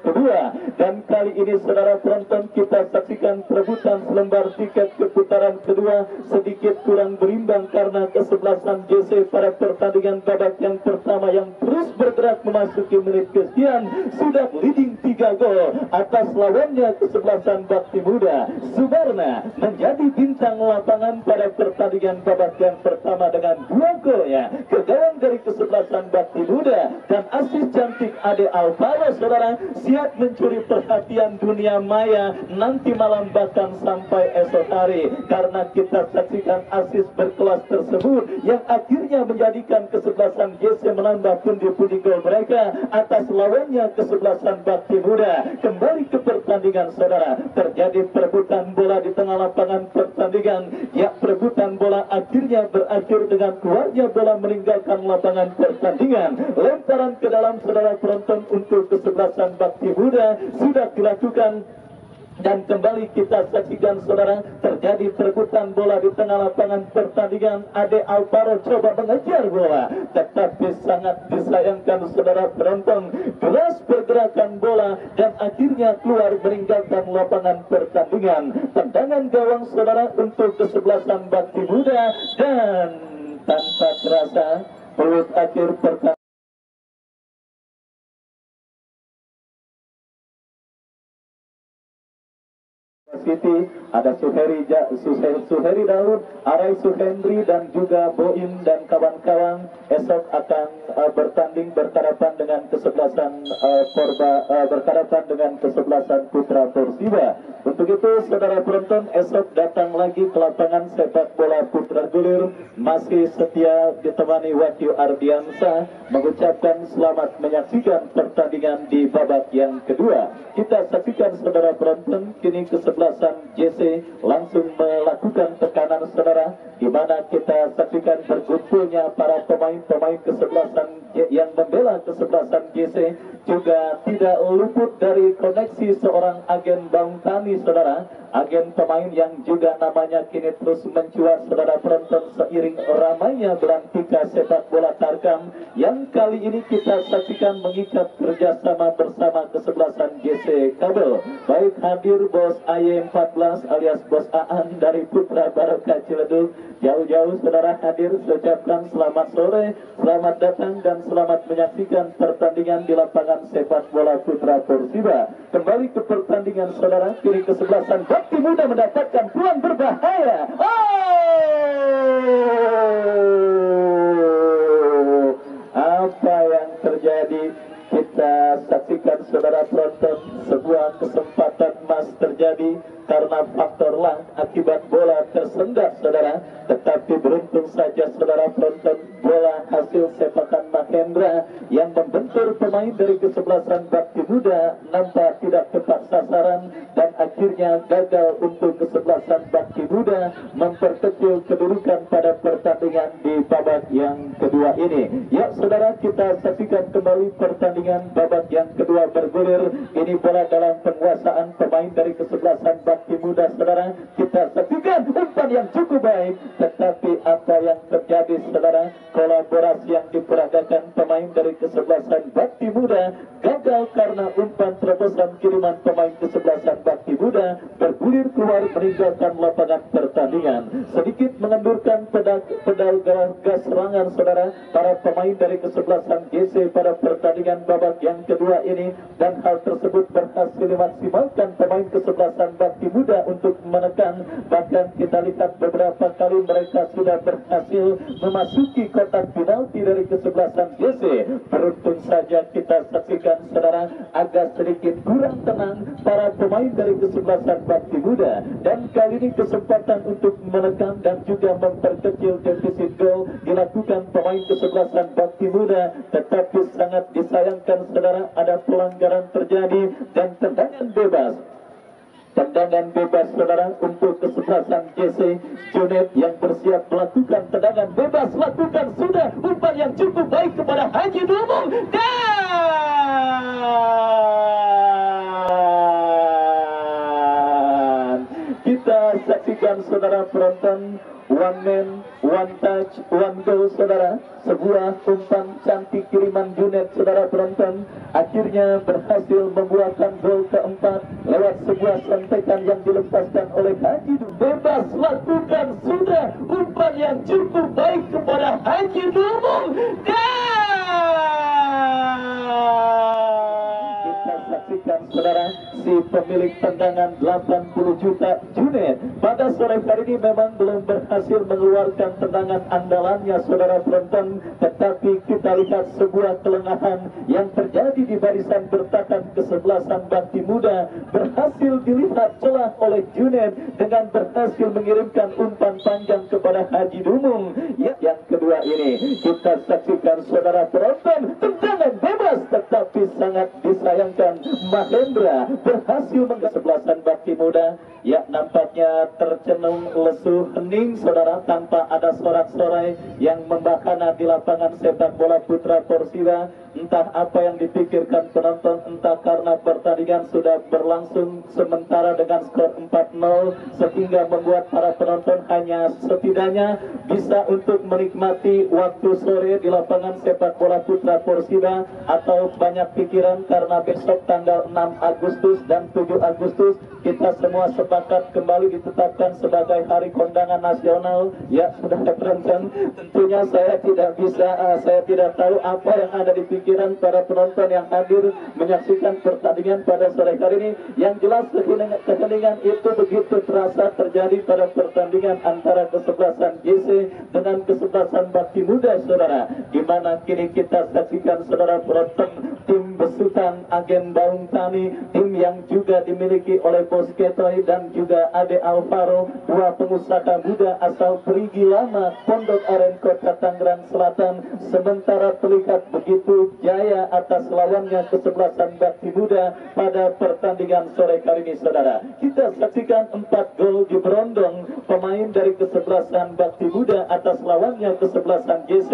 Kedua, dan kali ini saudara penonton kita saksikan perebutan selembar tiket ke putaran kedua sedikit kurang berimbang karena kesebelasan JC pada pertandingan babak yang pertama yang terus bergerak memasuki menit kesekian sudah leading 3 gol atas lawannya kesebelasan Bakti Muda. Sumarna menjadi bintang lapangan pada pertandingan babak yang pertama dengan 2 golnya ke gawang dari kesebelasan Bakti Muda, dan asis cantik Ade Alvaro saudara siap mencuri perhatian dunia maya nanti malam bahkan sampai esok hari, karena kita saksikan asis berkelas tersebut yang akhirnya menjadikan kesebelasan JC menambah pundi-pundi gol mereka atas lawannya kesebelasan Bakti Muda. Kembali ke pertandingan saudara, terjadi perebutan bola di tengah lapangan pertandingan. Ya, perebutan bola akhirnya berakhir dengan keluarnya bola meninggalkan lapangan pertandingan. Lemparan ke dalam saudara penonton untuk kesebelasan Bakti Muda sudah dilakukan, dan kembali kita saksikan saudara, terjadi perebutan bola di tengah lapangan pertandingan. Ade Alvaro coba mengejar bola, tetapi sangat disayangkan saudara penonton, keras pergerakan bola dan akhirnya keluar meninggalkan lapangan pertandingan. Tendangan gawang saudara untuk kesebelasan Bakti Muda, dan tanpa terasa peluit akhir pertandingan City ada Suheri Daud, Arai Suhendri dan juga Boim dan kawan-kawan esok akan bertanding berhadapan dengan kesebelasan Putra Persiba. Untuk itu saudara penonton, esok datang lagi ke lapangan sepak bola Putra Gulir, masih setia ditemani Wahyu Ardiansa mengucapkan selamat menyaksikan pertandingan di babak yang kedua. Kita saksikan saudara penonton, kini kesebelasan JC langsung melakukan tekanan saudara, di mana kita saksikan berkumpulnya para pemain-pemain kesebelasan yang membela kesebelasan JC. Juga tidak luput dari koneksi seorang agen Bang Tani saudara, agen pemain yang juga namanya kini terus mencuat saudara penonton seiring ramainya berantika sepak bola Tarkam yang kali ini kita saksikan mengikat kerjasama bersama kesebelasan JC Kabel. Baik hadir Bos AY14 alias Bos Aan dari Putra Barokah Ciledug, jauh-jauh saudara hadir, ucapkan selamat sore, selamat datang dan selamat menyaksikan pertandingan di lapangan sepak bola Putra Persiba. Kembali ke pertandingan saudara, kini kesebelasan Bakti Muda mendapatkan peluang berbahaya. Apa yang terjadi? Kita saksikan saudara penonton, sebuah kesempatan emas terjadi karena faktor lang akibat bola tersendat saudara, tetapi beruntung saja saudara penonton, bola hasil sepakan Mahendra yang membentur pemain dari kesebelasan Bakti Muda nampak tidak tepat sasaran, dan akhirnya gagal untuk kesebelasan Bakti Muda memperkecil kedudukan pada pertandingan di babak yang kedua ini. Ya saudara, kita saksikan kembali pertandingan babak yang kedua bergulir. Ini bola dalam penguasaan pemain dari kesebelasan Bakti Muda saudara. Kita saksikan umpan yang cukup baik, tetapi apa yang terjadi saudara, kolaborasi yang diperagakan pemain dari kesebelasan Bakti Muda gagal karena umpan terobosan kiriman pemain kesebelasan Bakti Muda bergulir keluar meninggalkan lapangan pertandingan, sedikit mengendurkan pedal gas serangan saudara para pemain dari kesebelasan JC pada pertandingan babak yang kedua ini, dan hal tersebut berhasil dimaksimalkan pemain kesebelasan Bakti Muda untuk menekan bahkan kita lihat beberapa kali mereka sudah berhasil memasuki kotak penalti dari kesebelasan GC. Beruntung saja kita saksikan saudara, agak sedikit kurang tenang para pemain dari kesebelasan Bakti Muda, dan kali ini kesempatan untuk menekan dan juga memperkecil defisit gol dilakukan pemain kesebelasan Bakti Muda, tetapi sangat disayangkan saudara, ada pelanggaran terjadi dan tendangan bebas. Tendangan bebas saudara untuk kesebelasan GC. Junet yang bersiap melakukan tendangan bebas, lakukan sudah umpan yang cukup baik kepada Haji Dumung, dan kita saksikan saudara penonton, one man, one touch, one goal saudara. Sebuah umpan cantik kiriman Junet saudara penonton akhirnya berhasil membuahkan gol keempat lewat sebuah sentekan yang dilepaskan oleh Haji Dumung. Bebas, lakukan sudah umpan yang cukup baik kepada Haji Dumung, kita saksikan saudara, si pemilik tendangan 80 juta Junet pada sore hari ini memang belum berhasil mengeluarkan tendangan andalannya saudara penonton, tetapi kita lihat sebuah kelengahan yang terjadi di barisan bertahan kesebelasan Bakti Muda berhasil dilihat celah oleh Junet dengan berhasil mengirimkan umpan panjang kepada Haji Dumung. Yang kedua ini kita saksikan saudara penonton, tendangan bebas tetapi sangat disayangkan Mahendra berhasil kesebelasan Bakti Muda. Ya, nampaknya tercenung lesu hening saudara, tanpa ada sorak-sorai yang membahana di lapangan sepak bola putra Porsiwa. Entah apa yang dipikirkan penonton, entah karena pertandingan sudah berlangsung sementara dengan skor 4-0 sehingga membuat para penonton hanya setidaknya bisa untuk menikmati waktu sore di lapangan sepak bola putra Porsiwa, atau banyak pikiran karena besok tanggal 6 Agustus dan 7 Agustus kita semua sepakat kembali ditetapkan sebagai hari kondangan nasional. Ya, sudah terrencana. Tentunya saya tidak bisa, saya tidak tahu apa yang ada di pikiran para penonton yang hadir menyaksikan pertandingan pada sore hari ini. Yang jelas keheningan itu begitu terasa terjadi pada pertandingan antara kesebelasan GC dengan kesebelasan Bakti Muda saudara, di mana kini kita saksikan saudara penonton tim besutan Agen Baung Tani, tim yang juga dimiliki oleh Bos Ketoy dan juga Ade Alvaro, dua pengusaha muda asal Perigi Lama, Pondok Aren, Kota Tangerang Selatan. Sementara terlihat begitu jaya atas lawannya kesebelasan Bakti Muda pada pertandingan sore kali ini saudara. Kita saksikan 4 gol diberondong pemain dari kesebelasan Bakti Muda atas lawannya kesebelasan GC,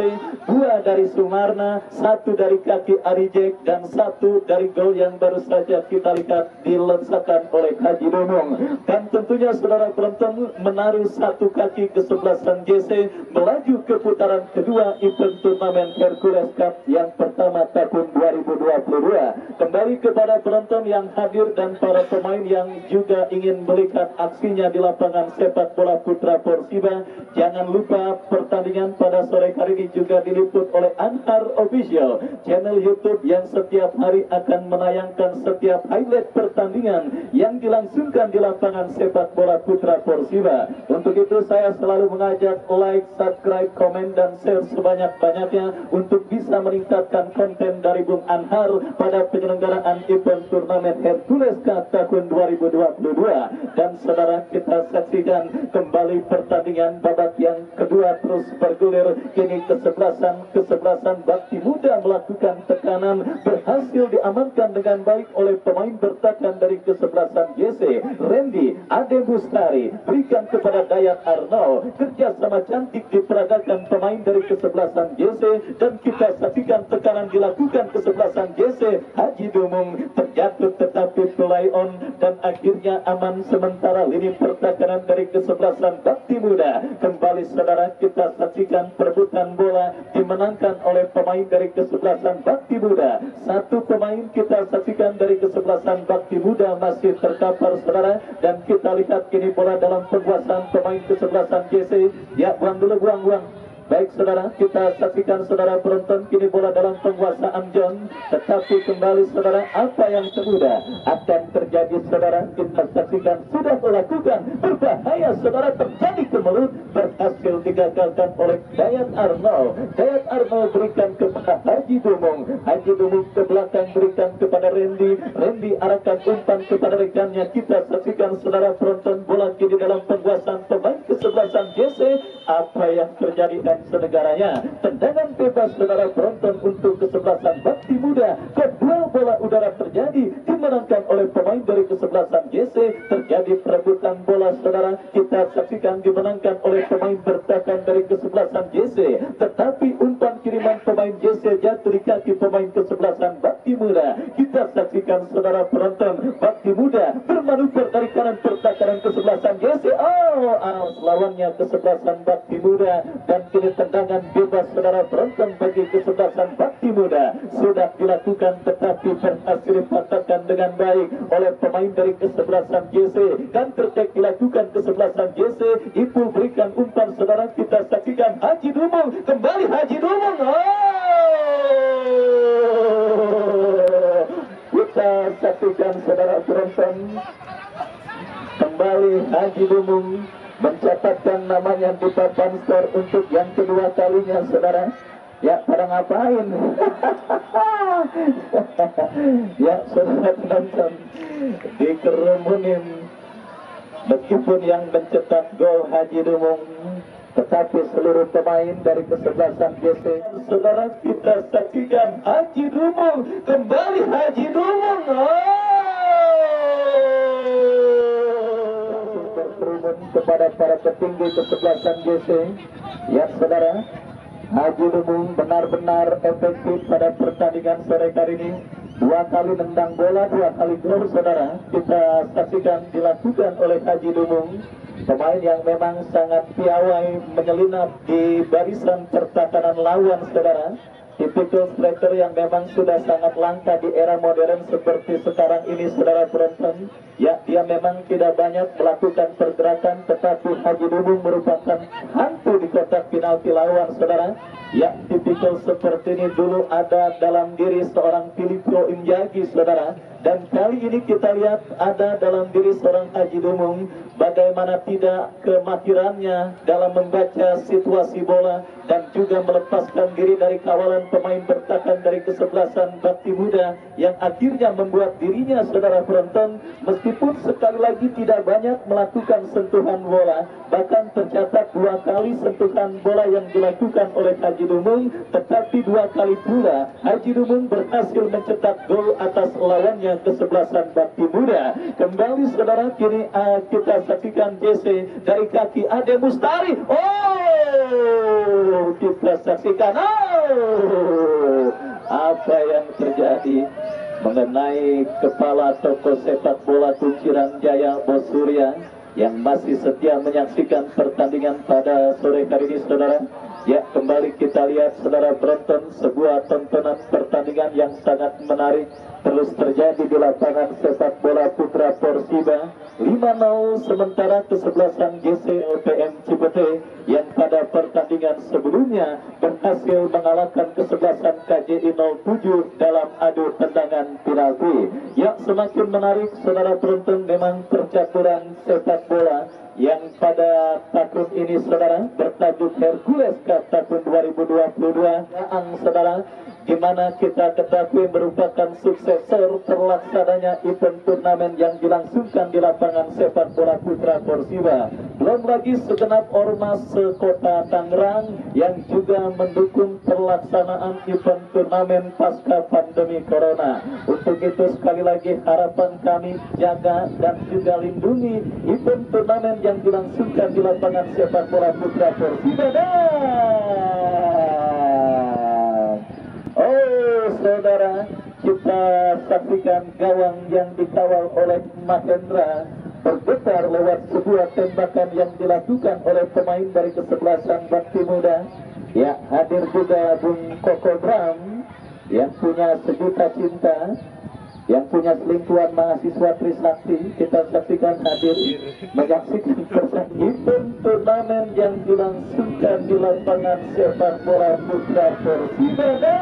2 dari Sumarna, 1 dari kaki Arijek, dan 1 dari gol yang baru saja kita lihat dilesakan oleh Haji Dumung. Dan tentunya saudara penonton, menaruh 1 kaki kesebelasan GC melaju ke putaran kedua event turnamen Hercules Cup yang pertama tahun 2022. Kembali kepada penonton yang hadir dan para pemain yang juga ingin melihat aksinya di lapangan sepak bola putra Porsiwa, jangan lupa pertandingan pada sore hari ini juga diliput oleh Anhar Official, channel YouTube yang setiap hari akan menayangkan setiap highlight pertandingan yang dilangsungkan di lapangan sepak bola putra Porsiwa. Untuk itu saya selalu mengajak like, subscribe, komen, dan share sebanyak-banyaknya untuk bisa meningkatkan konten dari Bung Anhar pada penyelenggaraan event turnamen Hercules Cup tahun 2022. Dan saudara, kita saksikan kembali pertandingan babak yang kedua terus bergulir. Kini kesebelasan Bakti Muda melakukan tekanan, berhasil diamankan dengan baik oleh pemain bertahan dari kesebelasan GC, Randy Ade Bustari, berikan kepada Dayat Arno. Kerjasama cantik diperagakan pemain dari kesebelasan GC, dan kita saksikan tekanan dilakukan kesebelasan GC. Haji Dumung terjatuh tetapi play on dan akhirnya aman. Sementara lini pertahanan dari kesebelasan Bakti Muda kembali saudara, kita saksikan perebutan bola dimenangkan oleh pemain dari kesebelasan Bakti Muda. 1 pemain kita saksikan dari kesebelasan Bakti Muda masih terkapar saudara, dan kita lihat kini bola dalam penguasaan pemain kesebelasan GC. Ya, buang dulu, buang. Baik saudara, kita saksikan saudara penonton kini bola dalam penguasaan John. Tetapi kembali saudara, apa yang semudah akan terjadi saudara. Kita saksikan sudah melakukan berbahaya saudara, terjadi kemelut, berhasil digagalkan oleh Dayat Arnold. Dayat Arnold berikan kepada Haji Dumung. Haji Dumung ke belakang berikan kepada Randy. Randy arahkan umpan kepada rekannya. Kita saksikan saudara penonton bola kini dalam penguasaan pemain kesebelasan JC. Apa yang terjadi dan senegaranya, tendangan bebas saudara penonton untuk kesebelasan Bakti Muda. Kedua bola udara terjadi, dimenangkan oleh pemain dari kesebelasan JC. Terjadi perebutan bola saudara, kita saksikan dimenangkan oleh pemain bertahan dari kesebelasan JC. Tetapi umpan kiriman pemain JC jatuh di kaki pemain kesebelasan Bakti Muda. Kita saksikan saudara penonton, Bakti Muda bermanuver dari kanan pertahanan kesebelasan JC. Lawannya kesebelasan Bakti Muda, dan kini tendangan bebas saudara penonton bagi kesebelasan Bakti Muda sudah dilakukan, tetapi berhasil dipatahkan dengan baik oleh pemain dari kesebelasan JC. Dan tertek dilakukan kesebelasan JC. Ipul berikan umpan saudara, kita saksikan Haji Dumung, kembali Haji Dumung. Kita saksikan saudara penonton, kembali Haji Dumung mencatatkan namanya di papan skor untuk yang kedua kalinya saudara. Ya, pada ngapain? Ya, saudara penonton, dikerumunin. Meskipun yang mencetak gol Haji Dumung, tetapi seluruh pemain dari kesebelasan JC. Saudara, kita saksikan Haji Dumung, kembali Haji Dumung. Berkerumun kepada para petinggi kesebelasan JC. Ya saudara, Haji Dumung benar-benar efektif pada pertandingan sore kali ini. 2 kali nendang bola, 2 kali gol saudara. Kita saksikan dilakukan oleh Haji Dumung, pemain yang memang sangat piawai menyelinap di barisan pertahanan lawan saudara. Tipikal striker yang memang sudah sangat langka di era modern seperti sekarang ini saudara penonton. Ya, dia memang tidak banyak melakukan pergerakan, tetapi Haji Dumung merupakan hantu di kotak penalti lawan saudara. Ya, tipikal seperti ini dulu ada dalam diri seorang Filippo Inzaghi saudara. Dan kali ini kita lihat ada dalam diri seorang Haji Dumung. Bagaimana tidak kemahirannya dalam membaca situasi bola dan juga melepaskan diri dari kawalan pemain bertahan dari kesebelasan Bakti Muda, yang akhirnya membuat dirinya saudara penonton meskipun sekali lagi tidak banyak melakukan sentuhan bola, bahkan tercatat 2 kali sentuhan bola yang dilakukan oleh Haji Dumung, tetapi 2 kali pula Haji Dumung berhasil mencetak gol atas lawannya kesebelasan Bakti Muda. Kembali saudara, kini kita saksikan JC dari kaki Ade Mustari. Kita saksikan apa yang terjadi mengenai kepala toko sepak bola Kunciran Jaya Bos Surya yang masih setia menyaksikan pertandingan pada sore hari ini saudara. Ya, kembali kita lihat saudara penonton, sebuah tontonan pertandingan yang sangat menarik terus terjadi di lapangan sepak bola Putra Porsiba. 5-0 sementara kesebelasan JC LPM Cipete yang pada pertandingan sebelumnya berhasil mengalahkan kesebelasan KJI 07 dalam adu tendangan penalti. Ya, semakin menarik saudara penonton, memang percaturan sepak bola yang pada tahun ini saudara bertajuk Hercules Cup tahun 2022 saudara, di mana kita ketahui merupakan suksesor terlaksananya event turnamen yang dilangsungkan di lapangan sepak bola Putra Porsiba. Belum lagi segenap ormas sekota Tangerang yang juga mendukung pelaksanaan event turnamen pasca pandemi corona. Untuk itu sekali lagi harapan kami, jaga dan juga lindungi event turnamen yang dilangsungkan di lapangan sepak bola Putra Porsiba. Saudara, kita saksikan gawang yang dikawal oleh Mahendra bergetar lewat sebuah tembakan yang dilakukan oleh pemain dari kesebelasan Bakti Muda. Ya, hadir juga Bung Koko Bram yang punya sejuta cinta. yang punya selingkuhan mahasiswa Trisakti, kita saksikan hadir menyaksikan pertandingan turnamen yang dilangsungkan di lapangan sepak bola putra Persibada.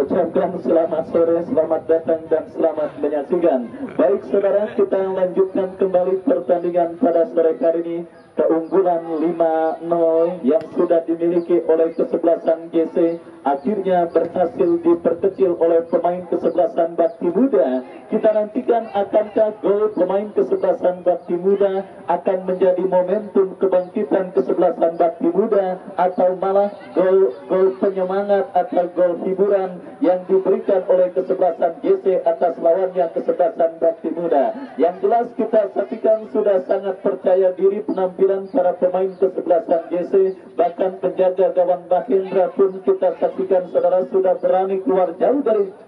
Ucapkan selamat sore, selamat datang dan selamat menyaksikan. Baik saudara, kita lanjutkan kembali pertandingan pada sore hari ini. Keunggulan 5-0 yang sudah dimiliki oleh kesebelasan GC akhirnya berhasil diperkecil oleh pemain kesebelasan Bakti Muda. Kita nantikan akankah gol pemain kesebelasan Bakti Muda akan menjadi momentum kebangkitan kesebelasan Bakti Muda, atau malah gol penyemangat atau gol hiburan yang diberikan oleh kesebelasan GC atas lawannya kesebelasan Bakti Muda. Yang jelas kita saksikan sudah sangat percaya diri penampilan para pemain kesebelasan GC, bahkan penjaga gawang Mahendra pun kita saksikan saudara sudah berani keluar jauh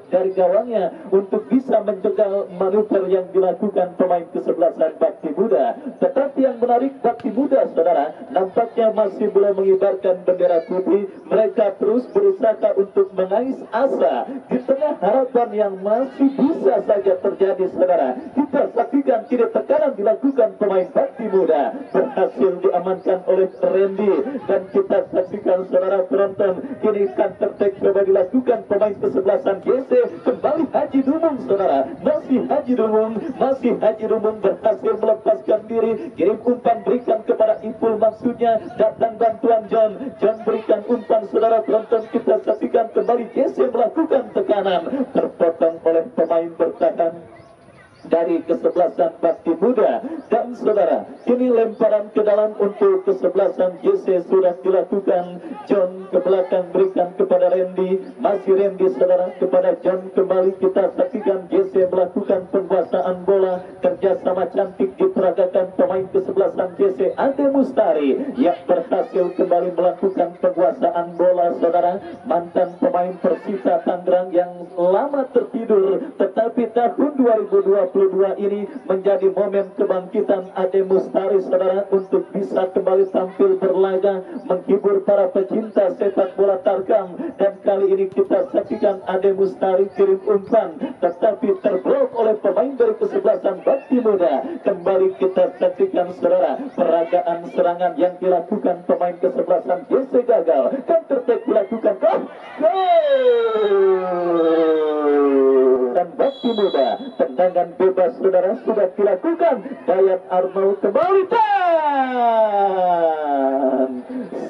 dari gawangnya untuk bisa menjegal manuver yang dilakukan pemain kesebelasan Bakti Muda. Tetapi yang menarik, Bakti Muda saudara nampaknya masih belum mengibarkan bendera putih. Mereka terus berusaha untuk mengais asa di tengah harapan yang masih bisa saja terjadi saudara. Kita saksikan kini tekanan dilakukan pemain Bakti Muda berhasil diamankan oleh Randy, dan kita saksikan saudara penonton kini counter attack coba dilakukan pemain kesebelasan GC. Kembali Haji Dumung saudara, masih Haji Dumung berhasil melepaskan diri, kirim umpan berikan kepada Ipul, maksudnya datang bantuan John berikan umpan saudara penonton. Kita saksikan kembali GC melakukan tekanan, terpotong oleh pemain bertahan dari kesebelasan Bakti Muda. Dan saudara, kini lemparan ke dalam untuk kesebelasan GC sudah dilakukan. John ke belakang berikan kepada Randy, masih Randy saudara kepada John. Kembali kita saksikan GC melakukan penguasaan bola, kerjasama cantik diperagakan pemain kesebelasan GC Ade Mustari yang berhasil kembali melakukan penguasaan bola saudara. Mantan pemain Persita Tangerang yang lama tertidur, tetapi tahun 2022 ini menjadi momen kebangkitan Ade Mustari saudara untuk bisa kembali tampil berlaga menghibur para pecinta sepak bola Tarkam. Dan kali ini kita saksikan Ade Mustari kirim umpan tetapi terblok oleh pemain dari kesebelasan Bakti Muda. Kembali kita saksikan saudara peragaan serangan yang dilakukan pemain kesebelasan GC gagal, counter attack dilakukan dan Bakti Muda tendangan bebas saudara sudah dilakukan. Dayat Arnold kembali dan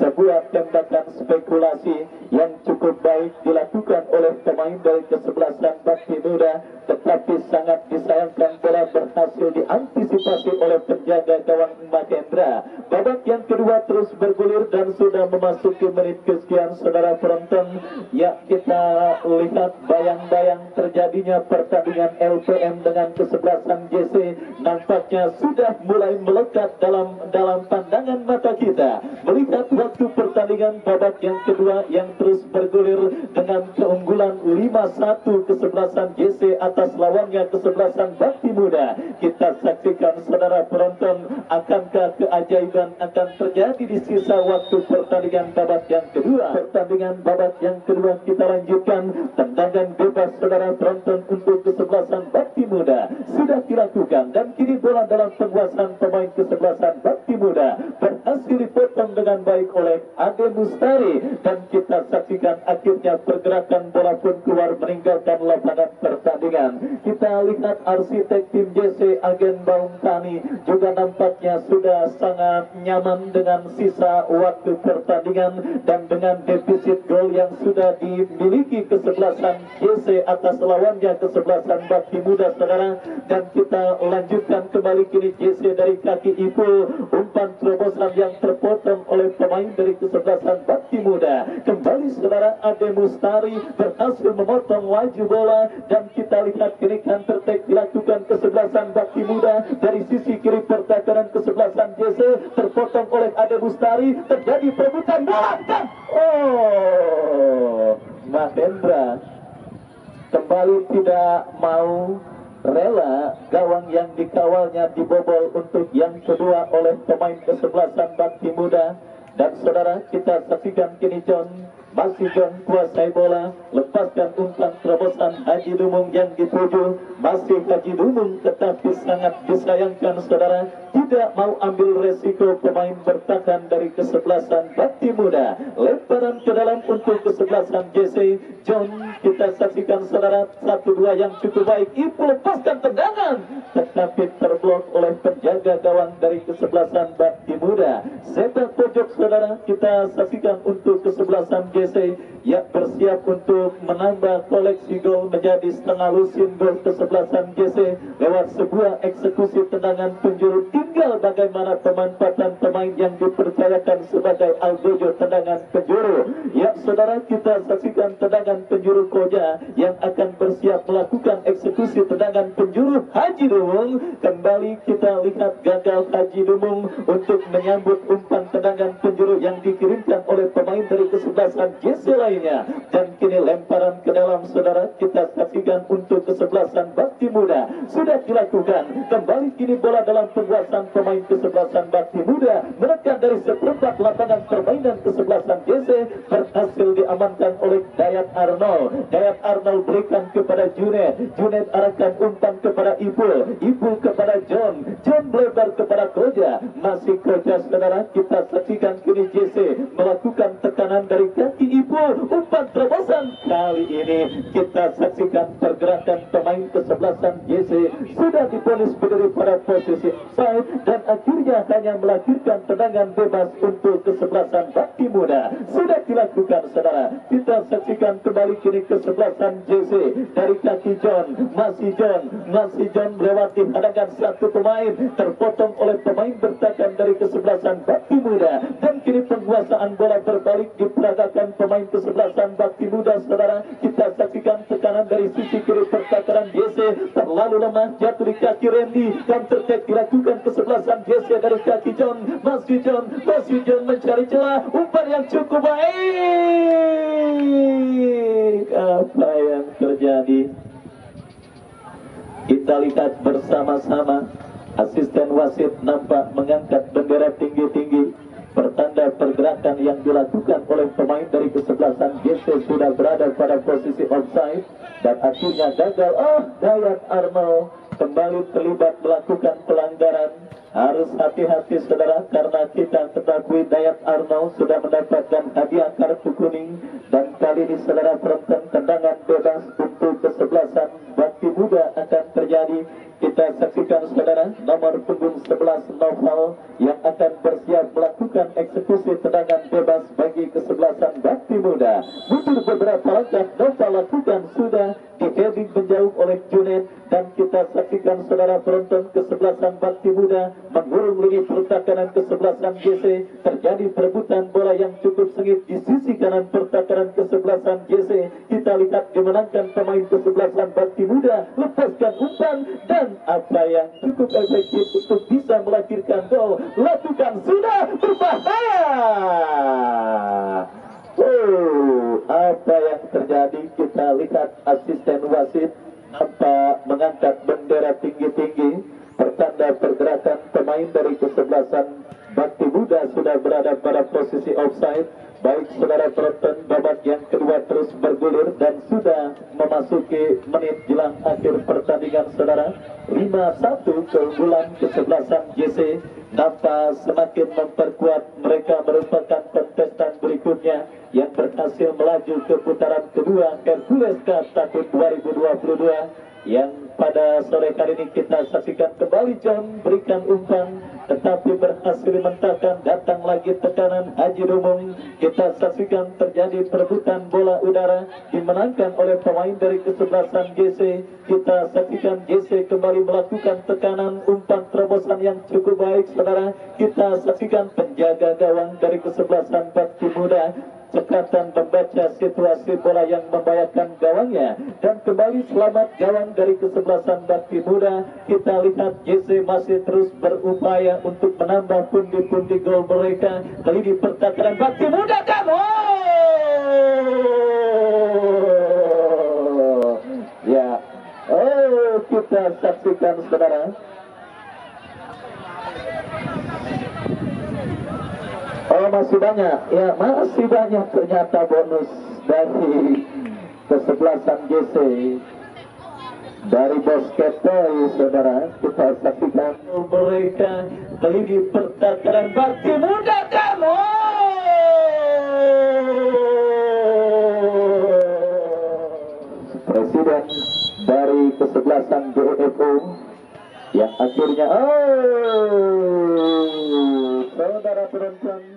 sebuah tembakan spekulasi yang cukup baik dilakukan oleh pemain dari kesebelasan Bakti Muda, tetapi sangat disayangkan bola berhasil diantisipasi oleh penjaga gawang Mahendra. Babak yang kedua terus bergulir dan sudah memasuki menit kesekian saudara penonton. Ya, kita lihat bayang-bayang terjadinya pertandingan LPM dengan kesebelasan GC nampaknya sudah mulai melekat dalam pandangan mata kita. Melihat waktu pertandingan babak yang kedua yang terus bergulir dengan keunggulan 5-1 kesebelasan GC atas lawannya kesebelasan Bakti Muda. Kita saksikan saudara penonton, akankah keajaiban akan terjadi di sisa waktu pertandingan babak yang kedua. Pertandingan babak yang kedua kita lanjutkan. Tendangan bebas saudara penonton untuk kesebelasan Bakti Muda sudah dilakukan, dan kini bola dalam penguasaan pemain kesebelasan Bakti Muda berhasil dipotong dengan baik oleh Ade Mustari, dan kita saksikan akhirnya pergerakan bola pun keluar meninggalkan lapangan pertandingan. Kita lihat arsitek tim JC Agen Baum Tani juga nampaknya sudah sangat nyaman dengan sisa waktu pertandingan dan dengan defisit gol yang sudah dimiliki kesebelasan JC atas lawannya kesebelasan Bakti Muda saudara. Dan kita lanjutkan kembali kini JC dari kaki Ipul, umpan terobosan yang terpotong oleh pemain dari kesebelasan Bakti Muda. Kembali saudara Ade Mustari berhasil memotong laju bola, dan kita lihat kini counter attack dilakukan kesebelasan Bakti Muda dari sisi kiri pertahanan kesebelasan JC, terpotong oleh Ade Mustari, terjadi perebutan bola dan Mahendra kembali tidak mau rela gawang yang dikawalnya dibobol untuk yang kedua oleh pemain kesebelasan Bakti Muda. Dan saudara kita saksikan kini John masih John kuasai bola, lepaskan umpan terobosan Haji Dumung yang dituju, masih Haji Dumung tetapi sangat disayangkan saudara, tidak mau ambil resiko pemain bertahan dari kesebelasan Bakti Muda. Lemparan ke dalam untuk kesebelasan JC John, kita saksikan saudara 1-2 yang cukup baik. Ibu lepaskan tendangan tetapi terblok oleh penjaga gawang dari kesebelasan Bakti Muda. Sepak pojok saudara, kita saksikan untuk kesebelasan JC yang bersiap untuk menambah koleksi gol menjadi setengah lusin gol kesebelasan JC lewat sebuah eksekusi tendangan penjuru. Tinggal bagaimana pemanfaatan pemain yang dipercayakan sebagai algojo tendangan penjuru. Ya saudara, kita saksikan tendangan penjuru Koja yang akan bersiap melakukan eksekusi tendangan penjuru Haji Dumung. Kembali kita lihat gagal Haji Dumung untuk menyambut umpan tendangan penjuru yang dikirimkan oleh pemain dari kesebelasan JC lainnya. Dan kini lemparan ke dalam saudara, kita saksikan untuk kesebelasan Bakti Muda sudah dilakukan. Kembali kini bola dalam penguasaan pemain kesebelasan Bakti Muda, menekan dari seperempat lapangan permainan kesebelasan JC, berhasil diamankan oleh Dayat Arnold. Dayat Arnold berikan kepada Junet, Junet arahkan umpan kepada Ipul, Ipul kepada John, John melebar kepada Koja, masih Koja saudara, kita saksikan kini JC melakukan tekanan dari kaki Ipul, umpan terobosan. Kali ini kita saksikan pergerakan pemain kesebelasan JC sudah diponis berdiri pada posisi offside dan akhirnya hanya melahirkan tendangan bebas untuk kesebelasan Bakti Muda. Sudah dilakukan saudara, kita saksikan kembali kini kesebelasan JC dari kaki John, masih John melewati hadangan satu pemain, terpotong oleh pemain bertahan dari kesebelasan Bakti Muda, dan kini penguasaan bola berbalik diperagakan pemain kesebelasan Bakti Muda saudara. Kita saksikan tekanan dari sisi kiri pertahanan JC terlalu lemah, jatuh di kaki Randy, dan tercek dilakukan kesebelasan JC dari kaki John, masih John mencari celah, umpan yang cukup baik. Apa yang terjadi? Kita lihat bersama-sama. Asisten wasit nampak mengangkat bendera tinggi-tinggi, pertanda pergerakan yang dilakukan oleh pemain dari kesebelasan JC sudah berada pada posisi offside dan akhirnya gagal. Dayat Arnold kembali terlibat melakukan pelanggaran. Harus hati-hati saudara, karena kita ketahui Dayat Arnold sudah mendapatkan hadiah kartu kuning, dan kali ini saudara penonton tendangan bebas untuk kesebelasan Bakti Muda akan terjadi. Kita saksikan saudara nomor punggung 11 Noval yang akan bersiap melakukan eksekusi tendangan bebas bagi kesebelasan Bakti Muda. Mundur beberapa langkah, Noval lakukan sudah di-heading menjauh oleh Junet, dan kita saksikan saudara penonton kesebelasan Bakti Muda mengurung lini pertahanan kesebelasan JC. Terjadi perebutan bola yang cukup sengit di sisi kanan pertahanan kesebelasan JC. Kita lihat dimenangkan pemain kesebelasan Bakti Muda, lepaskan umpan, dan apa yang cukup efektif untuk bisa melahirkan gol, lakukan sudah berbahaya. Apa yang terjadi? Kita lihat asisten wasit nampak mengangkat bendera tinggi-tinggi, pertanda pergerakan pemain dari kesebelasan Bakti Muda sudah berada pada posisi offside. Baik saudara penonton, babak yang kedua terus bergulir dan sudah memasuki menit jelang akhir pertandingan saudara. 5-1 keunggulan kesebelasan JC nampak semakin memperkuat. Mereka merupakan kontestan berikutnya yang berhasil melaju ke putaran kedua Hercules Cup tahun 2022, yang pada sore kali ini kita saksikan kembali John berikan umpan tetapi berhasil mentahkan. Datang lagi tekanan Haji Dumung. Kita saksikan terjadi perebutan bola udara dimenangkan oleh pemain dari kesebelasan JC. Kita saksikan JC kembali melakukan tekanan, umpan terobosan yang cukup baik saudara. Kita saksikan penjaga gawang dari kesebelasan Bakti Muda cekatan membaca situasi bola yang membahayakan gawangnya, dan kembali selamat gawang dari kesebelasan Bakti Muda. Kita lihat JC masih terus berupaya untuk menambah pundi-pundi gol mereka. Kali di pertahanan Bakti Muda dan kita saksikan saudara. Oh, masih banyak, ya masih banyak ternyata bonus dari kesebelasan GC dari Bosketoy, saudara. Kita saksikan mereka kali ini pertakaran bakti muda kamu. Presiden dari kesebelasan GFO yang akhirnya saudara penonton